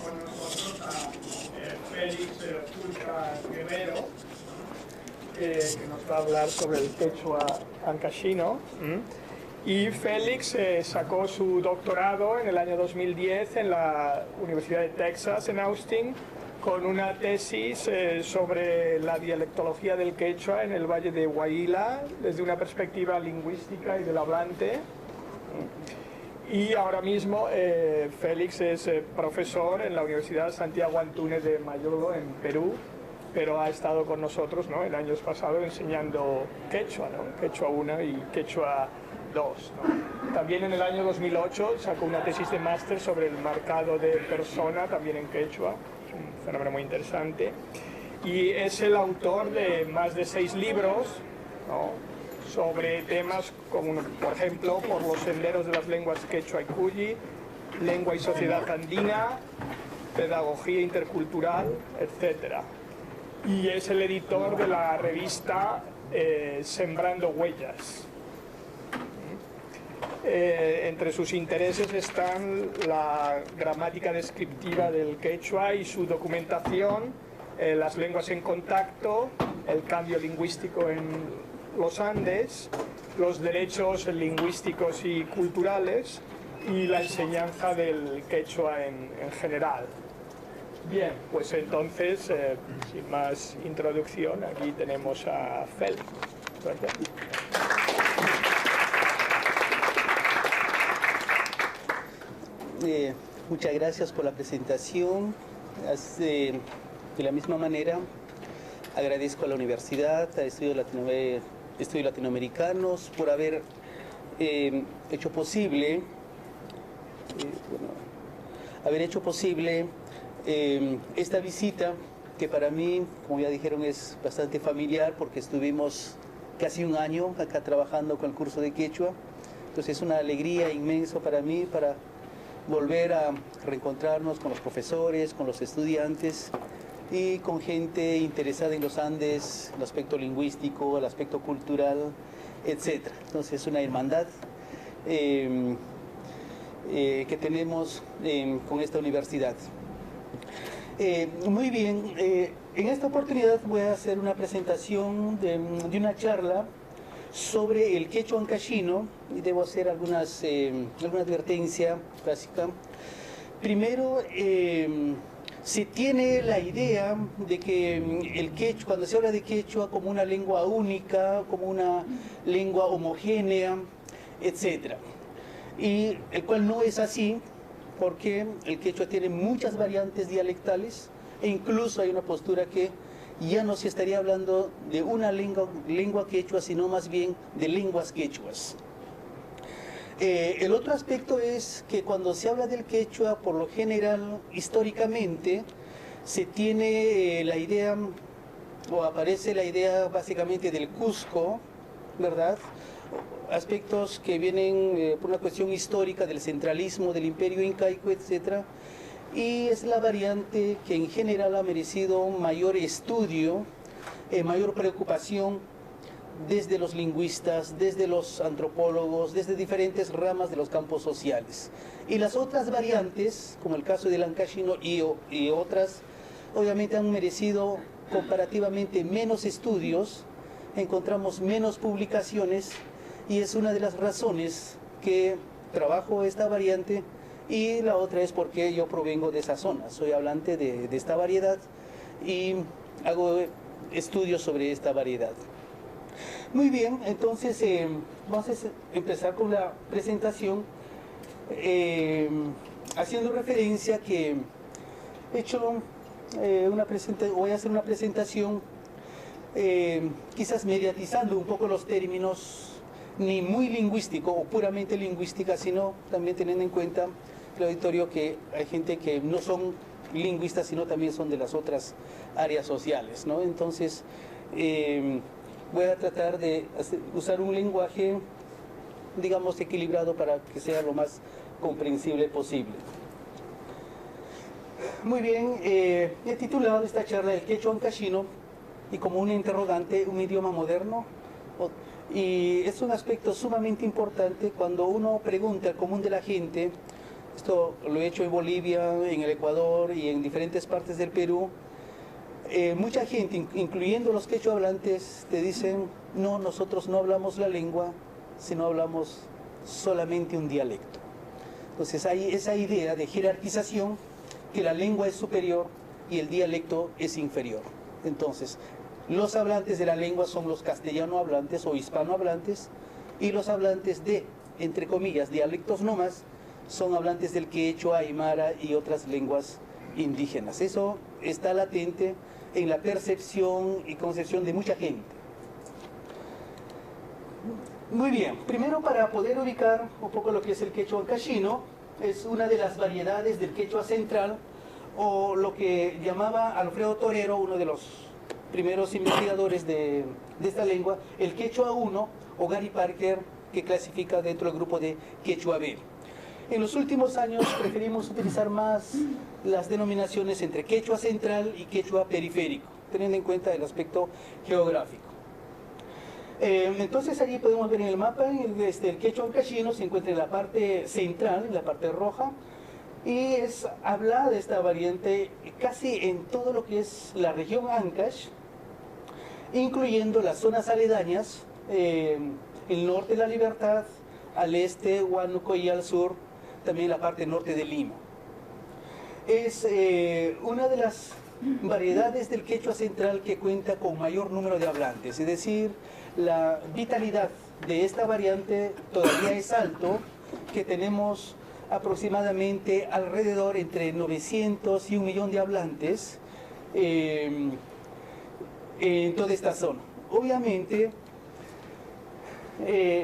con nosotros a Félix Pulca Guerrero, que nos va a hablar sobre el quechua ancashino. Y Félix sacó su doctorado en el año 2010 en la Universidad de Texas en Austin con una tesis sobre la dialectología del quechua en el Valle de Huaila desde una perspectiva lingüística y del hablante. Y ahora mismo Félix es profesor en la Universidad Santiago Antúnez de Mayolo en Perú, pero ha estado con nosotros, ¿no?, en años pasados enseñando quechua, ¿no?, quechua 1 y quechua 2, ¿no? También en el año 2008 sacó una tesis de máster sobre el marcado de persona, también en quechua, es un fenómeno muy interesante. Y es el autor de más de 6 libros, ¿no?, sobre temas como, por ejemplo, por los senderos de las lenguas quechua y cuyi, lengua y sociedad andina, pedagogía intercultural, etc. Y es el editor de la revista Sembrando Huellas. Entre sus intereses están la gramática descriptiva del quechua y su documentación, las lenguas en contacto, el cambio lingüístico en los Andes, los derechos lingüísticos y culturales y la enseñanza del quechua en general. Bien, pues entonces, sin más introducción, aquí tenemos a Félix. Gracias. Muchas gracias por la presentación. De la misma manera, agradezco a la Universidad, a Estudios Latinoamericanos, por haber hecho posible, esta visita, que para mí, como ya dijeron, es bastante familiar, porque estuvimos casi un año acá trabajando con el curso de quechua. Entonces es una alegría inmensa para mí, para volver a reencontrarnos con los profesores, con los estudiantes y con gente interesada en los Andes, el aspecto lingüístico, el aspecto cultural, etc. Entonces es una hermandad que tenemos con esta universidad. Muy bien, en esta oportunidad voy a hacer una presentación de una charla sobre el quechua ancashino y debo hacer alguna advertencia básica. Primero, se tiene la idea de que el quechua, cuando se habla de quechua como una lengua única, como una lengua homogénea, etc. Y el cual no es así, porque el quechua tiene muchas variantes dialectales e incluso hay una postura que ya no se estaría hablando de una lengua quechua, sino más bien de lenguas quechuas. El otro aspecto es que cuando se habla del quechua, por lo general, históricamente, se tiene la idea, o aparece la idea básicamente del Cusco, ¿verdad? Aspectos que vienen por una cuestión histórica del centralismo, del imperio incaico, etc. Y es la variante que en general ha merecido mayor estudio, mayor preocupación, desde los lingüistas, desde los antropólogos, desde diferentes ramas de los campos sociales. Y las otras variantes, como el caso del ancashino y otras, obviamente han merecido comparativamente menos estudios, encontramos menos publicaciones, y es una de las razones que trabajo esta variante, y la otra es porque yo provengo de esa zona, soy hablante de esta variedad y hago estudios sobre esta variedad. Muy bien, entonces vamos a empezar con la presentación haciendo referencia que he hecho voy a hacer una presentación quizás mediatizando un poco los términos, ni muy lingüístico o puramente lingüística, sino también teniendo en cuenta el auditorio que hay gente que no son lingüistas, sino también son de las otras áreas sociales, ¿no? Entonces, voy a tratar de usar un lenguaje, digamos, equilibrado para que sea lo más comprensible posible. Muy bien, he titulado esta charla El quechua ancashino y como un interrogante, un idioma moderno. Y es un aspecto sumamente importante cuando uno pregunta al común de la gente Esto lo he hecho en Bolivia, en el Ecuador y en diferentes partes del Perú. Mucha gente, incluyendo los quechua hablantes, te dicen, no, nosotros no hablamos la lengua, sino hablamos solamente un dialecto. Entonces hay esa idea de jerarquización, que la lengua es superior y el dialecto es inferior. Entonces, los hablantes de la lengua son los castellano hablantes o hispanohablantes, y los hablantes de, entre comillas, dialectos nomás, son hablantes del quechua, aymara y otras lenguas indígenas. Eso está latente en la percepción y concepción de mucha gente. Muy bien, primero para poder ubicar un poco lo que es el quechua ancaxino, es una de las variedades del quechua central, o lo que llamaba Alfredo Torero, uno de los primeros investigadores de esta lengua, el quechua 1, o Gary Parker, que clasifica dentro del grupo de quechua B. En los últimos años preferimos utilizar más las denominaciones entre quechua central y quechua periférico, teniendo en cuenta el aspecto geográfico. Entonces allí podemos ver en el mapa, el quechua ancaxino se encuentra en la parte central, en la parte roja, y es hablada esta variante casi en todo lo que es la región Ancash, incluyendo las zonas aledañas, el norte de La Libertad, al este Huánuco y al sur también la parte norte de Lima. Es una de las variedades del quechua central que cuenta con mayor número de hablantes, es decir, la vitalidad de esta variante todavía es alto, que tenemos aproximadamente alrededor entre 900 y 1 millón de hablantes en toda esta zona. Obviamente,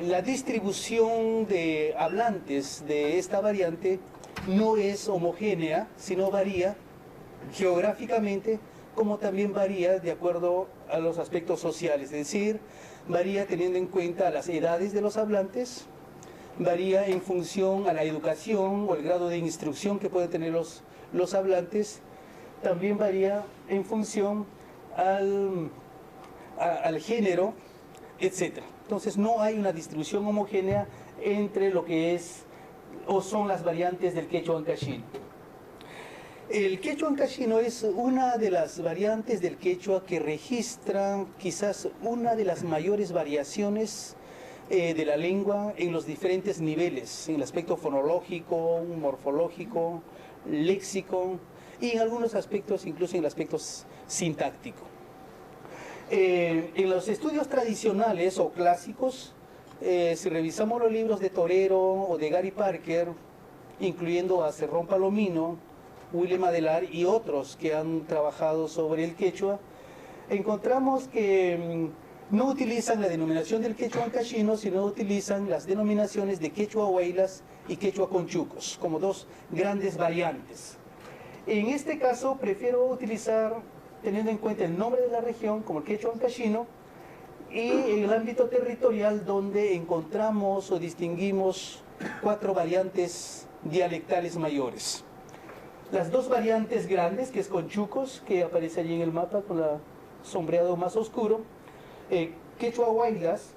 la distribución de hablantes de esta variante no es homogénea, sino varía geográficamente, como también varía de acuerdo a los aspectos sociales, es decir, varía teniendo en cuenta las edades de los hablantes, varía en función a la educación o el grado de instrucción que pueden tener los hablantes, también varía en función al género, etc. Entonces no hay una distribución homogénea entre lo que es o son las variantes del quechua ancaxino. El quechua ancaxino es una de las variantes del quechua que registra quizás una de las mayores variaciones de la lengua en los diferentes niveles, en el aspecto fonológico, morfológico, léxico y en algunos aspectos, incluso en el aspecto sintáctico. En los estudios tradicionales o clásicos, si revisamos los libros de Torero o de Gary Parker, incluyendo a Cerrón Palomino, William Adelar y otros que han trabajado sobre el quechua, encontramos que no utilizan la denominación del quechua ancaxino, sino utilizan las denominaciones de quechua huaylas y quechua conchucos, como dos grandes variantes. En este caso prefiero utilizar, teniendo en cuenta el nombre de la región, como el quechua ancaxino, y el ámbito territorial donde encontramos o distinguimos 4 variantes dialectales mayores. Las 2 variantes grandes, que es conchucos, que aparece allí en el mapa con el sombreado más oscuro, quechua huaylas,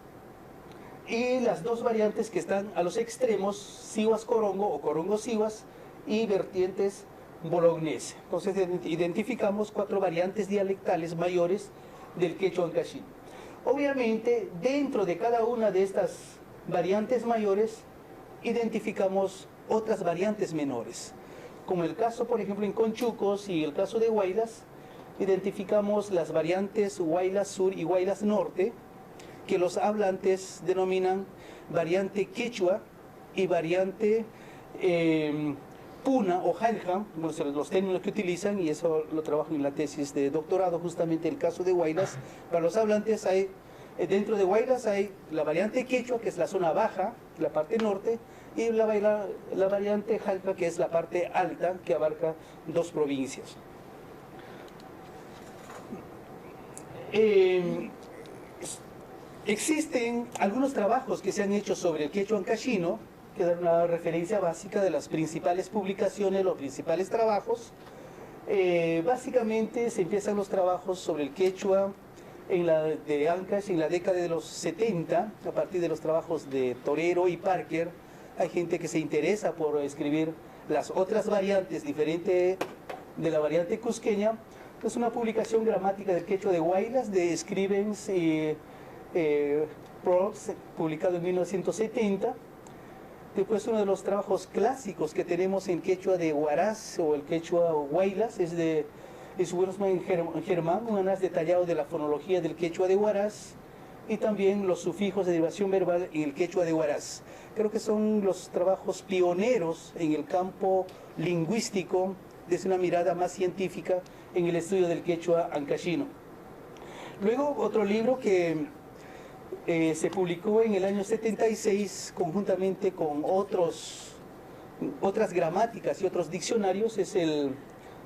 y las 2 variantes que están a los extremos, sihuas corongo o corongo sihuas, y vertientes bolognese. Entonces identificamos 4 variantes dialectales mayores del quechua ancaxino. Obviamente, dentro de cada una de estas variantes mayores, identificamos otras variantes menores. Como el caso, por ejemplo, en conchucos y el caso de huaylas, identificamos las variantes huaylas sur y huaylas norte, que los hablantes denominan variante quechua y variante puna o jalja, los términos que utilizan, y eso lo trabajo en la tesis de doctorado, justamente el caso de huaylas. Para los hablantes hay, dentro de huaylas hay la variante quechua, que es la zona baja, la parte norte, y la variante jalca, que es la parte alta, que abarca 2 provincias. Existen algunos trabajos que se han hecho sobre el quechua ancaxino, que dan una referencia básica de las principales publicaciones, los principales trabajos. Básicamente se empiezan los trabajos sobre el quechua de Ancash en la década de los 70, a partir de los trabajos de Torero y Parker. Hay gente que se interesa por escribir las otras variantes diferentes de la variante cusqueña. Es una publicación gramática del quechua de Huaylas de Scrivens y Prox, publicado en 1970. Después uno de los trabajos clásicos que tenemos en quechua de Huaraz o el quechua Huaylas es de Wersman Germán, un análisis detallado de la fonología del quechua de Huaraz y también los sufijos de derivación verbal en el quechua de Huaraz. Creo que son los trabajos pioneros en el campo lingüístico desde una mirada más científica en el estudio del quechua ancashino. Luego otro libro que se publicó en el año 76 conjuntamente con otras gramáticas y otros diccionarios es el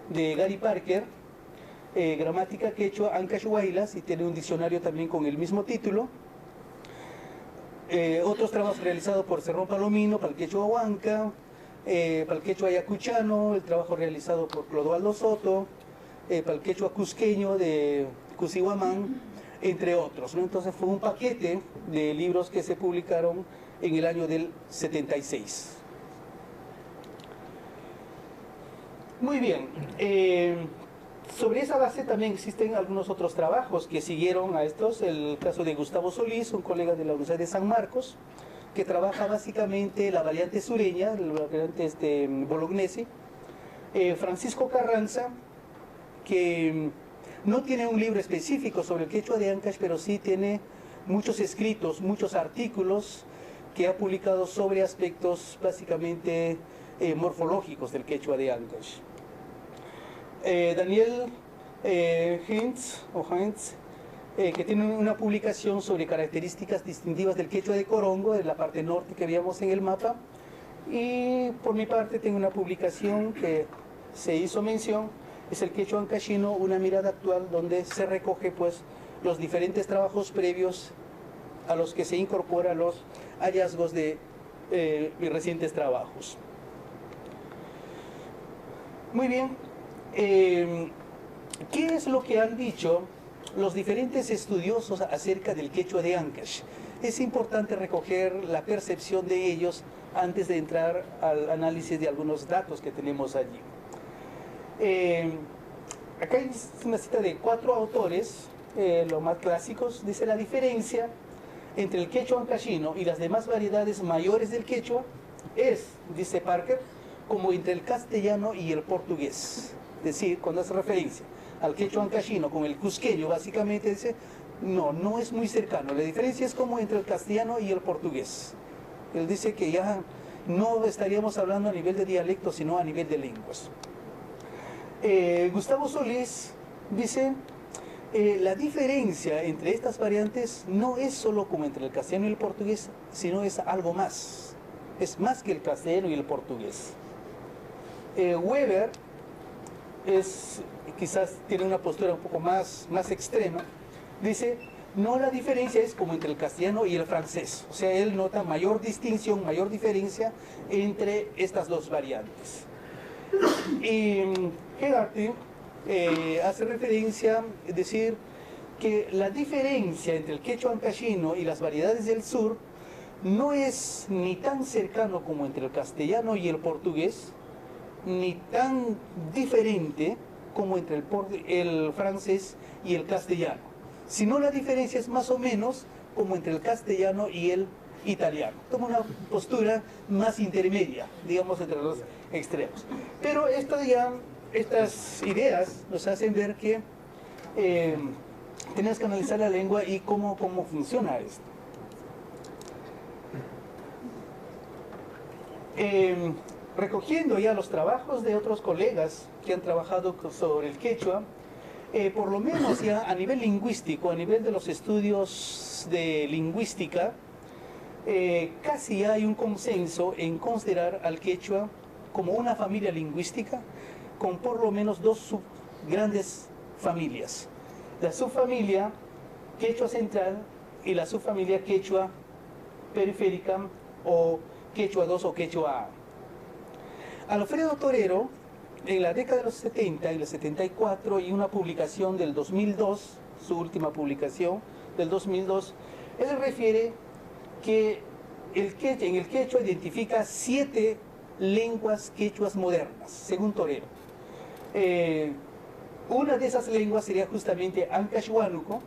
de Gary Parker, Gramática Quechua Ancash Huaylas, y tiene un diccionario también con el mismo título. Otros trabajos realizados por Cerrón Palomino para el quechua Huanca, para el quechua ayacuchano, el trabajo realizado por Clodoaldo Soto, para el quechua cusqueño de Cusihuamán, entre otros, ¿no? Entonces fue un paquete de libros que se publicaron en el año del 76. Muy bien, sobre esa base también existen algunos otros trabajos que siguieron a estos, el caso de Gustavo Solís, un colega de la Universidad de San Marcos, que trabaja básicamente la variante sureña, la variante bolognese. Francisco Carranza, que no tiene un libro específico sobre el quechua de Ancash, pero sí tiene muchos escritos, muchos artículos que ha publicado sobre aspectos básicamente morfológicos del quechua de Ancash. Daniel Hintz, que tiene una publicación sobre características distintivas del quechua de Corongo, de la parte norte que veíamos en el mapa. Y por mi parte tengo una publicación que se hizo mención, es el quechua ancashino, una mirada actual, donde se recoge pues los diferentes trabajos previos a los que se incorporan los hallazgos de mis recientes trabajos. Muy bien, ¿qué es lo que han dicho los diferentes estudiosos acerca del quechua de Ancash? Es importante recoger la percepción de ellos antes de entrar al análisis de algunos datos que tenemos allí. Acá hay una cita de 4 autores, los más clásicos. Dice: la diferencia entre el quechua ancashino y las demás variedades mayores del quechua es, dice Parker, como entre el castellano y el portugués. Es decir, cuando hace referencia al quechua ancashino con el cusqueño, básicamente dice, no es muy cercano. La diferencia es como entre el castellano y el portugués. Él dice que ya no estaríamos hablando a nivel de dialecto, sino a nivel de lenguas. Gustavo Solís dice, la diferencia entre estas variantes no es solo como entre el castellano y el portugués, sino es algo más. Es más que el castellano y el portugués. Weber quizás tiene una postura un poco más extrema. Dice, no, la diferencia es como entre el castellano y el francés. O sea, él nota mayor distinción, mayor diferencia entre estas dos variantes. Y Hegarty hace referencia, es decir, que la diferencia entre el quechua ancashino y las variedades del sur no es ni tan cercano como entre el castellano y el portugués, ni tan diferente como entre el francés y el castellano, sino la diferencia es más o menos como entre el castellano y el italiano. Toma una postura más intermedia, digamos, entre los extremos. Pero estas ideas nos hacen ver que tenemos que analizar la lengua y cómo funciona esto. Recogiendo ya los trabajos de otros colegas que han trabajado sobre el quechua, por lo menos ya a nivel lingüístico, a nivel de los estudios de lingüística, casi hay un consenso en considerar al quechua como una familia lingüística con por lo menos 2 grandes familias: la subfamilia quechua central y la subfamilia quechua periférica o quechua 2 o quechua A. Alfredo Torero, en la década de los 70 y el 74, y una publicación del 2002, su última publicación del 2002, él refiere que en el quechua identifica 7 lenguas quechuas modernas, según Torero. Una de esas lenguas sería justamente Ancash Huánuco,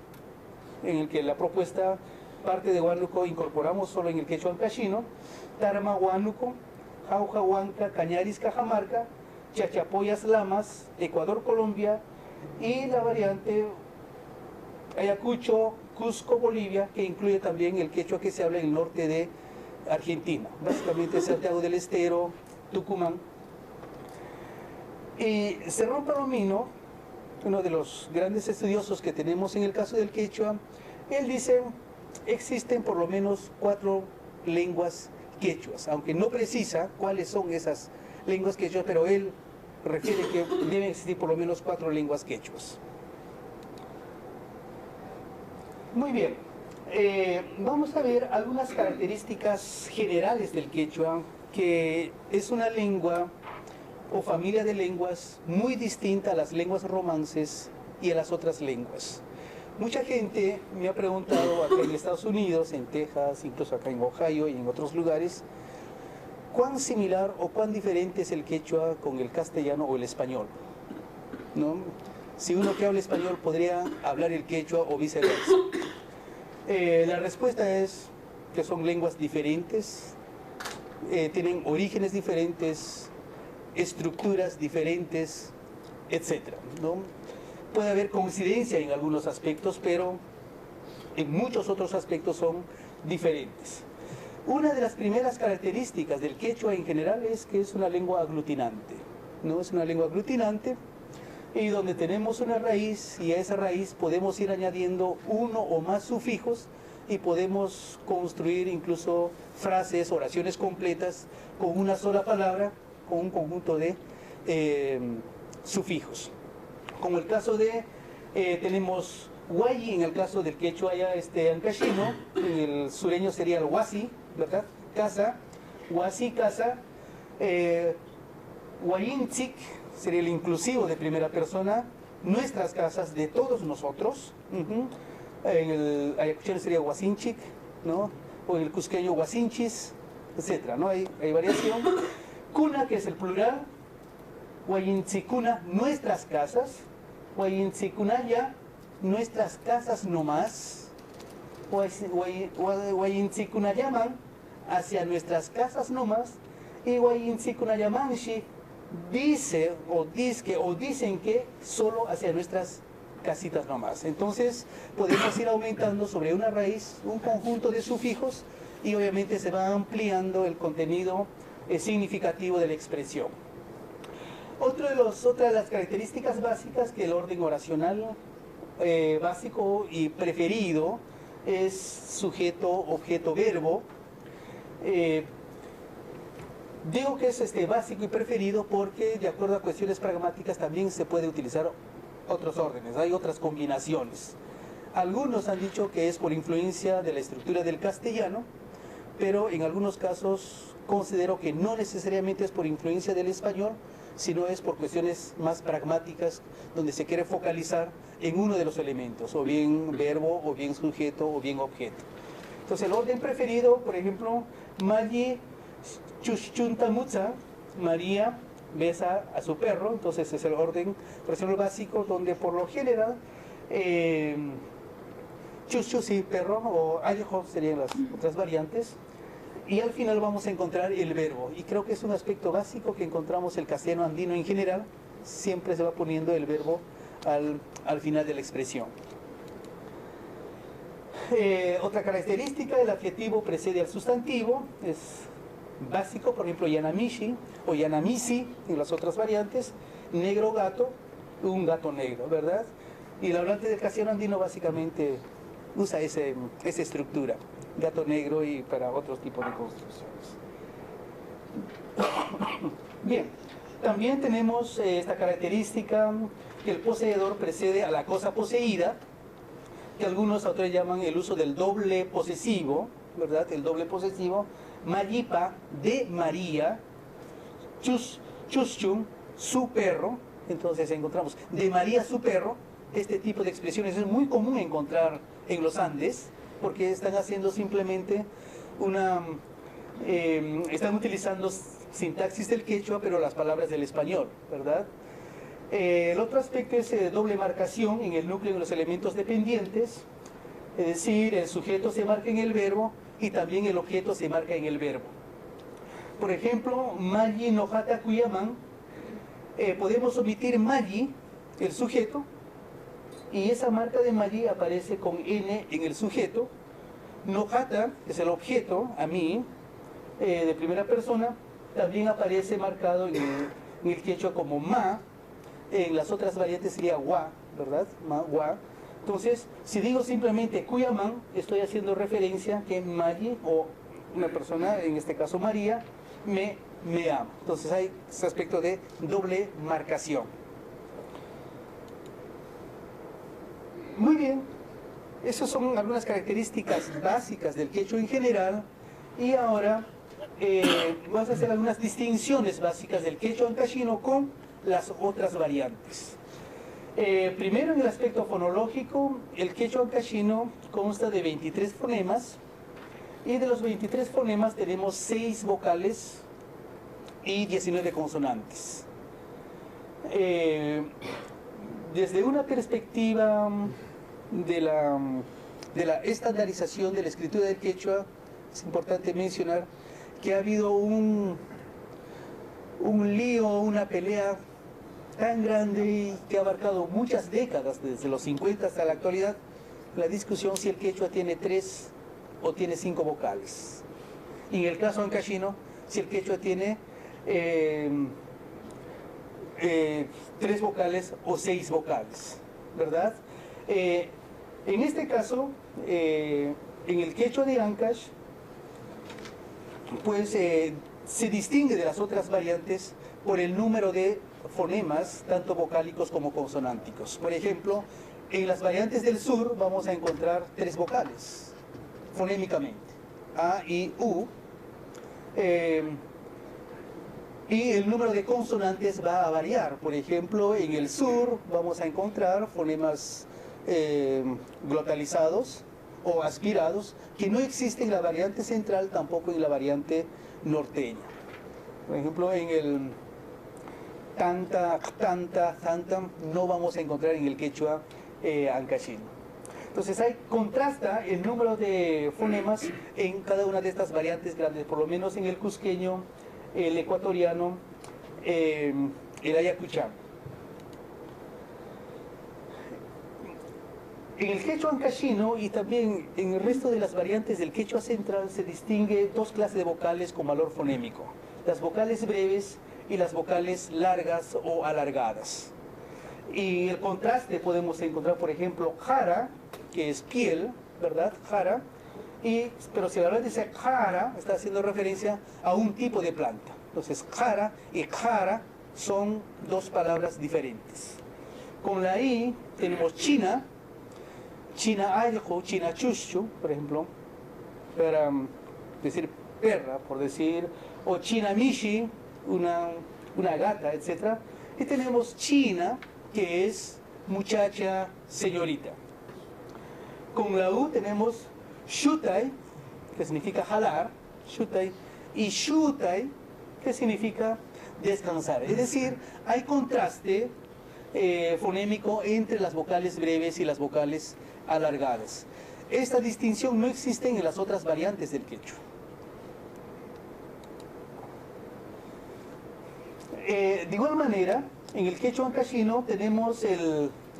en el que la propuesta parte de Huánuco incorporamos solo en el quechua ancashino, Tarma Huánuco, Jauja Huanca, Cañaris Cajamarca, Chachapoyas Lamas, Ecuador Colombia y la variante Ayacucho, Cusco, Bolivia, que incluye también el quechua que se habla en el norte de Argentina, básicamente Santiago del Estero, Tucumán. Y Cerrón Palomino, uno de los grandes estudiosos que tenemos en el caso del quechua, él dice, existen por lo menos 4 lenguas quechuas, aunque no precisa cuáles son esas lenguas quechuas, pero él refiere que deben existir por lo menos 4 lenguas quechuas. Muy bien, vamos a ver algunas características generales del quechua, que es una lengua o familia de lenguas muy distinta a las lenguas romances y a las otras lenguas. Mucha gente me ha preguntado acá en Estados Unidos, en Texas, incluso acá en Ohio y en otros lugares, ¿cuán similar o cuán diferente es el quechua con el castellano o el español? ¿No? Si uno que habla español podría hablar el quechua o viceversa. La respuesta es que son lenguas diferentes, tienen orígenes diferentes, estructuras diferentes, etc., ¿no? Puede haber coincidencia en algunos aspectos, pero en muchos otros aspectos son diferentes. Una de las primeras características del quechua en general es que es una lengua aglutinante, ¿no? Es una lengua aglutinante y donde tenemos una raíz, y a esa raíz podemos ir añadiendo uno o más sufijos y podemos construir incluso frases, oraciones completas con una sola palabra, con un conjunto de sufijos. Como el caso de, tenemos huayi en el caso del quechua ya ancashino, el sureño sería el huasi, ¿verdad? Casa, huasi, casa, huayintzik sería el inclusivo de primera persona, nuestras casas, de todos nosotros. En el ayacuchano sería huasinchik, ¿no? O en el cusqueño huasinchis, etc., ¿no? Hay variación. Cuna, que es el plural, huayintzicuna, nuestras casas, huayintzicunaya, nuestras casas no más, huayintzikunayaman, hacia nuestras casas no más, y huayintzikunayamanshi, dice o dizque o dicen que solo hacia nuestras casitas nomás. Entonces podemos ir aumentando sobre una raíz un conjunto de sufijos y obviamente se va ampliando el contenido significativo de la expresión. Otra de las características básicas que el orden oracional básico y preferido es sujeto, objeto, verbo. Digo que es básico y preferido porque de acuerdo a cuestiones pragmáticas también se puede utilizar otros órdenes, hay otras combinaciones. Algunos han dicho que es por influencia de la estructura del castellano, pero en algunos casos considero que no necesariamente es por influencia del español, sino es por cuestiones más pragmáticas, donde se quiere focalizar en uno de los elementos, o bien verbo, o bien sujeto, o bien objeto. Entonces el orden preferido, por ejemplo, Mayi Chushchuntamutza, María besa a su perro, entonces es el orden oracional básico, donde por lo general Chushchu sí, perro, o Ayejo serían las otras variantes. Y al final vamos a encontrar el verbo, y creo que es un aspecto básico que encontramos el castellano andino en general, siempre se va poniendo el verbo al final de la expresión. Otra característica, el adjetivo precede al sustantivo, es básico, por ejemplo yanamishi o yanamisi en las otras variantes, negro gato, un gato negro, ¿verdad? Y el hablante del castellano andino básicamente usa esa estructura, gato negro, y para otros tipos de construcciones. Bien, también tenemos esta característica que el poseedor precede a la cosa poseída, que algunos autores llaman el uso del doble posesivo, ¿verdad? El doble posesivo, Mayipa, de María, Chuschum, su perro. Entonces encontramos de María, su perro. Este tipo de expresiones es muy común encontrar en los Andes, porque están haciendo simplemente están utilizando sintaxis del quechua, pero las palabras del español, ¿verdad? El otro aspecto es doble marcación en el núcleo de los elementos dependientes, es decir, el sujeto se marca en el verbo y también el objeto se marca en el verbo. Por ejemplo, Mayi Nojata Cuyaman, podemos omitir Mayi, el sujeto, y esa marca de Mayi aparece con N en el sujeto. Nojata, que es el objeto, a mí, de primera persona, también aparece marcado en el quechua como Ma. En las otras variantes sería Wa, ¿verdad? Ma, Wa. Entonces, si digo simplemente Cuyaman, estoy haciendo referencia que Mayi, o una persona, en este caso María, me ama. Entonces hay ese aspecto de doble marcación. Muy bien, esas son algunas características básicas del quechua en general. Y ahora vamos a hacer algunas distinciones básicas del quechua ancashino con las otras variantes. Primero, en el aspecto fonológico, el quechua ancashino consta de 23 fonemas, y de los 23 fonemas tenemos 6 vocales y 19 consonantes. Desde una perspectiva de la estandarización de la escritura del quechua, es importante mencionar que ha habido un lío, una pelea tan grande y que ha abarcado muchas décadas, desde los 50 hasta la actualidad, la discusión si el quechua tiene 3 o tiene 5 vocales. Y en el caso ancashino, si el quechua tiene 3 vocales o 6 vocales, ¿verdad? En este caso, en el quechua de Ancash, pues se distingue de las otras variantes por el número de fonemas, tanto vocálicos como consonánticos. Por ejemplo, en las variantes del sur vamos a encontrar 3 vocales, fonémicamente, A, I, U, y el número de consonantes va a variar. Por ejemplo, en el sur vamos a encontrar fonemas glotalizados o aspirados, que no existen en la variante central, tampoco en la variante norteña. Por ejemplo, en el tanta, tanta, tanta, no vamos a encontrar en el quechua ancashino. Entonces contrasta el número de fonemas en cada una de estas variantes grandes, por lo menos en el cusqueño, el ecuatoriano, el ayacuchano. En el quechua ancashino y también en el resto de las variantes del quechua central se distingue 2 clases de vocales con valor fonémico: las vocales breves y las vocales largas o alargadas. Y el contraste podemos encontrar, por ejemplo, jara, que es piel, ¿verdad? Jara, pero si la verdad dice jara, está haciendo referencia a un tipo de planta. Entonces, jara y jara son 2 palabras diferentes. Con la I tenemos china, china aljo, china chuchu, por ejemplo, para decir perra, por decir, o china mishi, una gata, etc. Y tenemos china, que es muchacha, señorita. Con la U tenemos shutai, que significa jalar, shutai, y shutai, que significa descansar. Es decir, hay contraste fonémico entre las vocales breves y las vocales alargadas. Esta distinción no existe en las otras variantes del quechua. De igual manera, en el quechua ancashino tenemos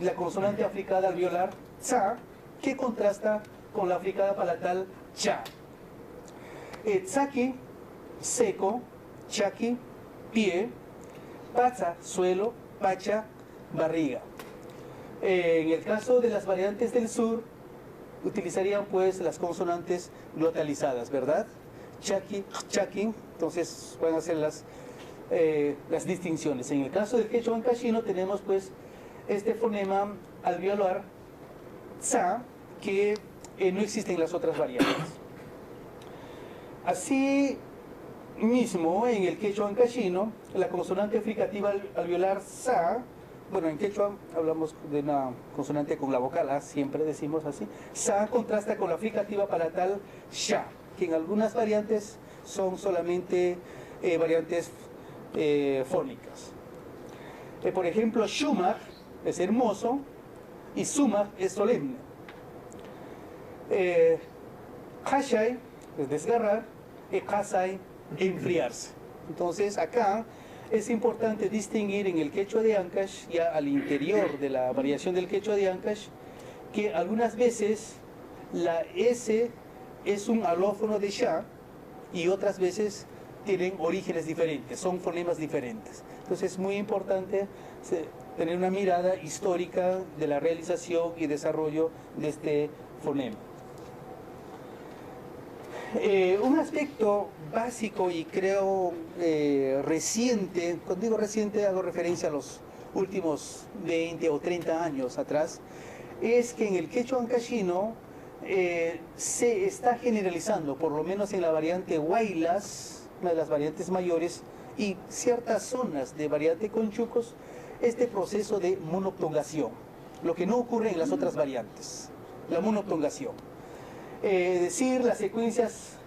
la consonante africada alveolar tsa, que contrasta con la africada palatal cha. Tsaki, seco; chaki, pie; pacha, suelo; pacha, barriga. En el caso de las variantes del sur, utilizarían pues las consonantes glotalizadas, ¿verdad? Chaki, chaki, entonces pueden hacer las distinciones. En el caso del quechua ancashino tenemos pues este fonema alveolar tsa, que no existe en las otras variantes. Así mismo, en el quechua ancashino, la consonante fricativa alveolar sa, bueno, en quechua hablamos de una consonante con la vocal A, siempre decimos así. Sa contrasta con la fricativa palatal sha, que en algunas variantes son solamente variantes fónicas. Por ejemplo, Shumach es hermoso y Sumach es solemne. Hashai es desgarrar y Kasai enfriarse. Entonces acá es importante distinguir en el quechua de Ancash, ya al interior de la variación del quechua de Ancash, que algunas veces la S es un alófono de Sha y otras veces tienen orígenes diferentes, son fonemas diferentes. Entonces es muy importante tener una mirada histórica de la realización y desarrollo de este fonema. Un aspecto básico y creo reciente, cuando digo reciente hago referencia a los últimos 20 o 30 años atrás, es que en el quechua ancashino se está generalizando, por lo menos en la variante Huaylas, una de las variantes mayores, y ciertas zonas de variante Conchucos, este proceso de monoptongación, lo que no ocurre en las otras variantes, la monoptongación. Es decir, las secuencias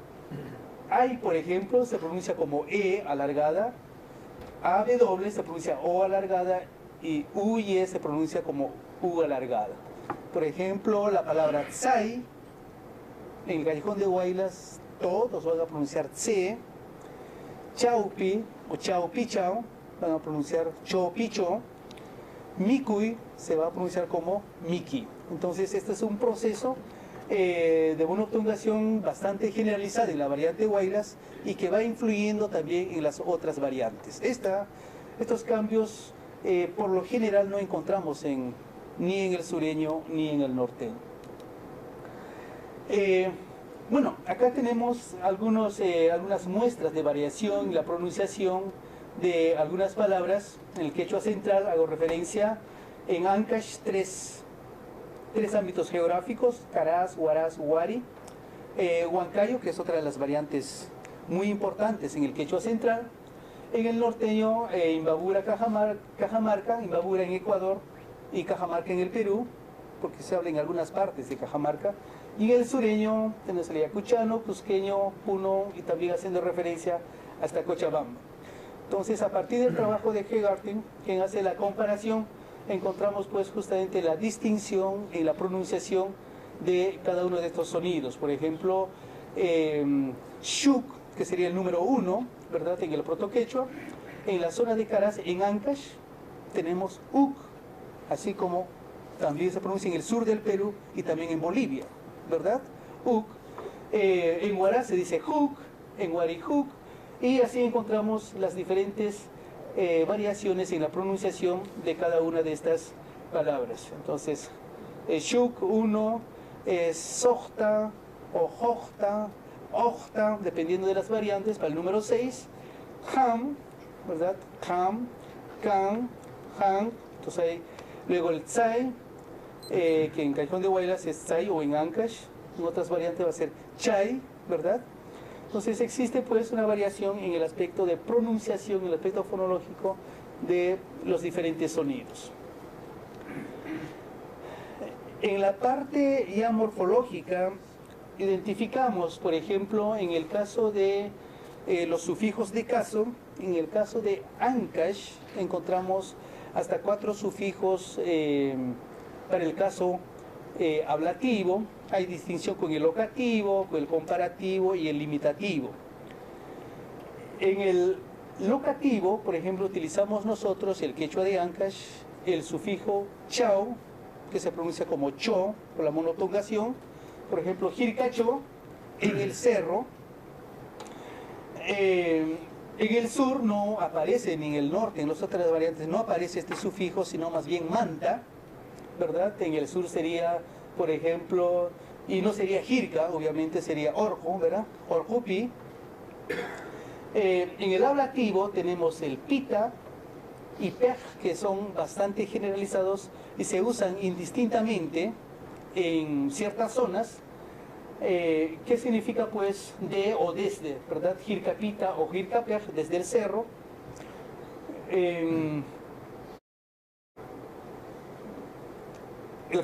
Ay, por ejemplo, se pronuncia como E alargada, AW se pronuncia O alargada y UY se pronuncia como U alargada. Por ejemplo, la palabra Tsai, en el Callejón de Huaylas todos van a pronunciar Tse, Chaupi o Chaupichao van a pronunciar Chopicho, Mikui se va a pronunciar como Miki. Entonces este es un proceso de monoptongación bastante generalizada en la variante Huaylas y que va influyendo también en las otras variantes. Estos cambios por lo general no encontramos ni en el sureño ni en el norteño. Bueno, acá tenemos algunas muestras de variación en la pronunciación de algunas palabras. En el quechua central hago referencia en Ancash tres ámbitos geográficos: Caraz, Huaraz, Huari, Huancayo, que es otra de las variantes muy importantes en el quechua central. En el norteño, Imbabura, Cajamarca, Imbabura en Ecuador y Cajamarca en el Perú, porque se habla en algunas partes de Cajamarca. Y en el sureño tenemos el ayacuchano, cusqueño, puno y también haciendo referencia hasta Cochabamba. Entonces, a partir del trabajo de Hegarten, quien hace la comparación, encontramos pues justamente la distinción en la pronunciación de cada uno de estos sonidos. Por ejemplo, Shuk, que sería el número 1, ¿verdad?, en el protoquechua. En la zona de Caraz, en Ancash, tenemos Uk, así como también se pronuncia en el sur del Perú y también en Bolivia, ¿verdad? Uk. En Huaraz se dice Juk, en Huari Juk, y así encontramos las diferentes variaciones en la pronunciación de cada una de estas palabras. Entonces, Shuk 1, Sohta o Hojta, Ojta, dependiendo de las variantes. Para el número 6, Ham, ¿verdad? Ham, Kan, Han. Entonces hay luego el Tsai, que en Callejón de Huaylas es Tsai, o en Ancash, en otras variantes va a ser Chai, ¿verdad? Entonces existe pues una variación en el aspecto de pronunciación, en el aspecto fonológico de los diferentes sonidos. En la parte ya morfológica identificamos, por ejemplo, en el caso de los sufijos de caso, en el caso de Ancash encontramos hasta 4 sufijos para el caso ablativo. Hay distinción con el locativo, con el comparativo y el limitativo. En el locativo, por ejemplo, utilizamos nosotros el quechua de Ancash, el sufijo chao, que se pronuncia como cho, por la monoptongación. Por ejemplo, jircacho, en el cerro. En el sur no aparece, ni en el norte, en las otras variantes no aparece este sufijo, sino más bien manta, ¿verdad? En el sur sería, por ejemplo, y no sería jirca, obviamente sería orjo, ¿verdad? Orjupi. En el ablativo tenemos el pita y pej, que son bastante generalizados y se usan indistintamente en ciertas zonas. ¿Qué significa pues de o desde, ¿verdad? Jircapita o jircapej, desde el cerro. El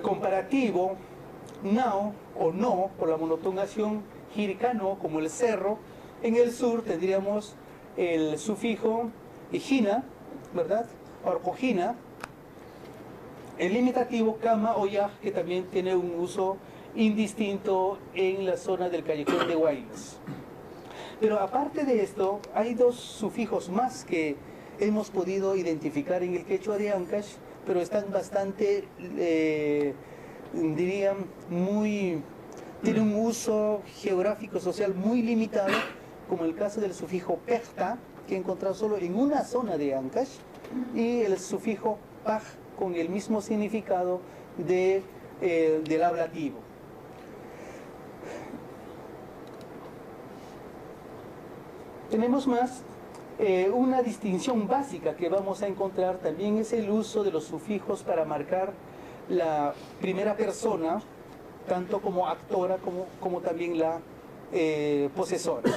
comparativo, nao o no, por la monoptongación, jircano como el cerro. En el sur tendríamos el sufijo hina, ¿verdad? Orcojina, el limitativo kama o yaj, que también tiene un uso indistinto en la zona del callejón de Huaylas. Pero aparte de esto, hay dos sufijos más que hemos podido identificar en el quechua de Ancash, pero están bastante, diría, tienen un uso geográfico social muy limitado, como el caso del sufijo perta, que he encontrado solo en una zona de Ancash, y el sufijo paj, con el mismo significado del ablativo. Tenemos más, una distinción básica que vamos a encontrar también es el uso de los sufijos para marcar la primera persona, tanto como actora como también la posesora.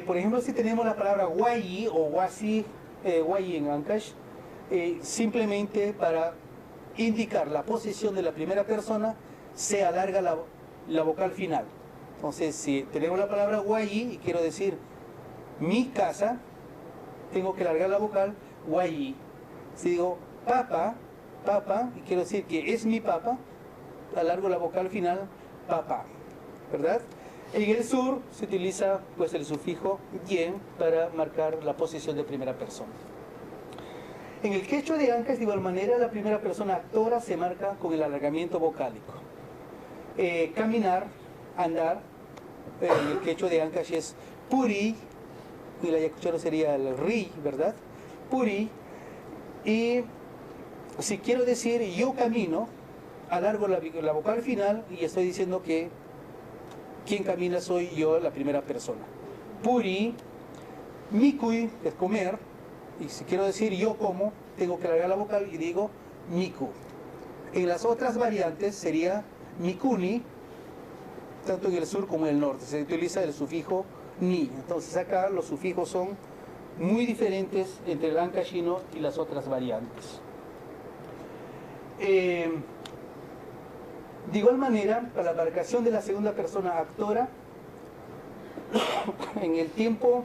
Por ejemplo, si tenemos la palabra guayi o guasi, guayi en Ancash, simplemente para indicar la posesión de la primera persona, se alarga la vocal final. Entonces, si tenemos la palabra guayi y quiero decir mi casa, tengo que alargar la vocal guayi. Si digo papa y quiero decir que es mi papa, alargo la vocal final papá, ¿verdad? En el sur se utiliza pues el sufijo yen para marcar la posesión de primera persona. En el quechua de Ancash, de igual manera, la primera persona actora se marca con el alargamiento vocálico. Caminar, andar, el quechua de Ancash es puri, y la yacuchano sería el ri, ¿verdad? Puri. Y si quiero decir yo camino, alargo la vocal final y estoy diciendo que quien camina soy yo, la primera persona. Puri, mikui, es comer, y si quiero decir yo como, tengo que alargar la vocal y digo miku. En las otras variantes sería mikuni, tanto en el sur como en el norte. Se utiliza el sufijo ni. Entonces acá los sufijos son muy diferentes entre el ancashino y las otras variantes. De igual manera, para la marcación de la segunda persona actora, en el tiempo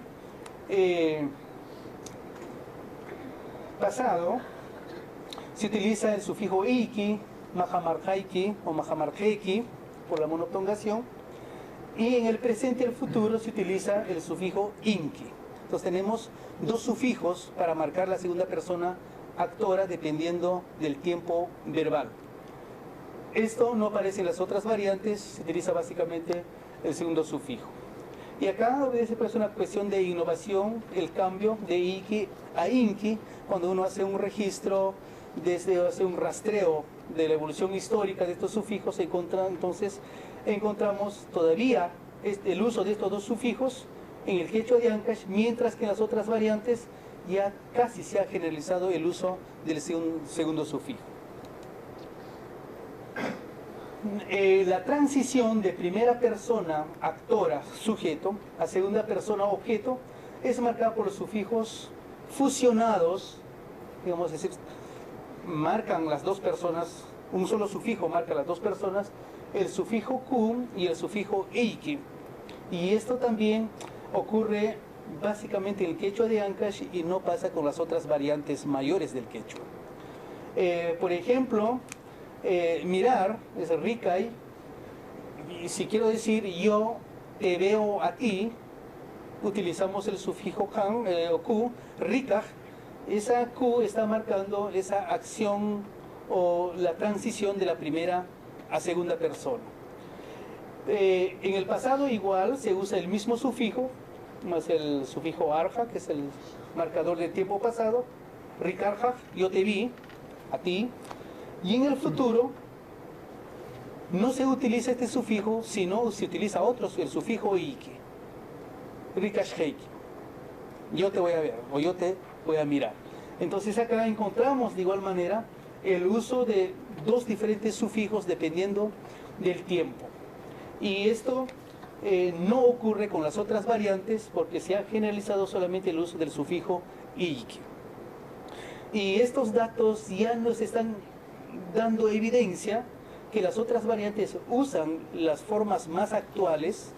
pasado se utiliza el sufijo iki, mahamarjaiki o mahamarjeiki por la monotongación, y en el presente y el futuro se utiliza el sufijo inki. Entonces tenemos dos sufijos para marcar la segunda persona actora dependiendo del tiempo verbal. Esto no aparece en las otras variantes, se utiliza básicamente el segundo sufijo. Y acá obedece pues una cuestión de innovación, el cambio de iki a inki, cuando uno hace un registro, hace un rastreo de la evolución histórica de estos sufijos, entonces encontramos todavía el uso de estos dos sufijos en el quechua de Ancash, mientras que en las otras variantes ya casi se ha generalizado el uso del segundo sufijo. La transición de primera persona, actora, sujeto, a segunda persona, objeto, es marcada por los sufijos fusionados, digamos decir, marcan las dos personas, un solo sufijo marca las dos personas, el sufijo ku y el sufijo eiki. Y esto también ocurre básicamente en el quechua de Ancash y no pasa con las otras variantes mayores del quechua. Por ejemplo, mirar es rikai, y si quiero decir yo te veo a ti, utilizamos el sufijo kan o ku, rikaj. Esa ku está marcando esa acción o la transición de la primera a segunda persona. En el pasado igual se usa el mismo sufijo, más el sufijo arja, que es el marcador del tiempo pasado, rikarja, yo te vi, a ti. Y en el futuro no se utiliza este sufijo, sino se utiliza otro, el sufijo iki, rikashheiki, yo te voy a ver o yo te voy a mirar. Entonces acá encontramos de igual manera el uso de dos diferentes sufijos dependiendo del tiempo. Y esto no ocurre con las otras variantes porque se ha generalizado solamente el uso del sufijo iki. Y estos datos ya nos están dando evidencia que las otras variantes usan las formas más actuales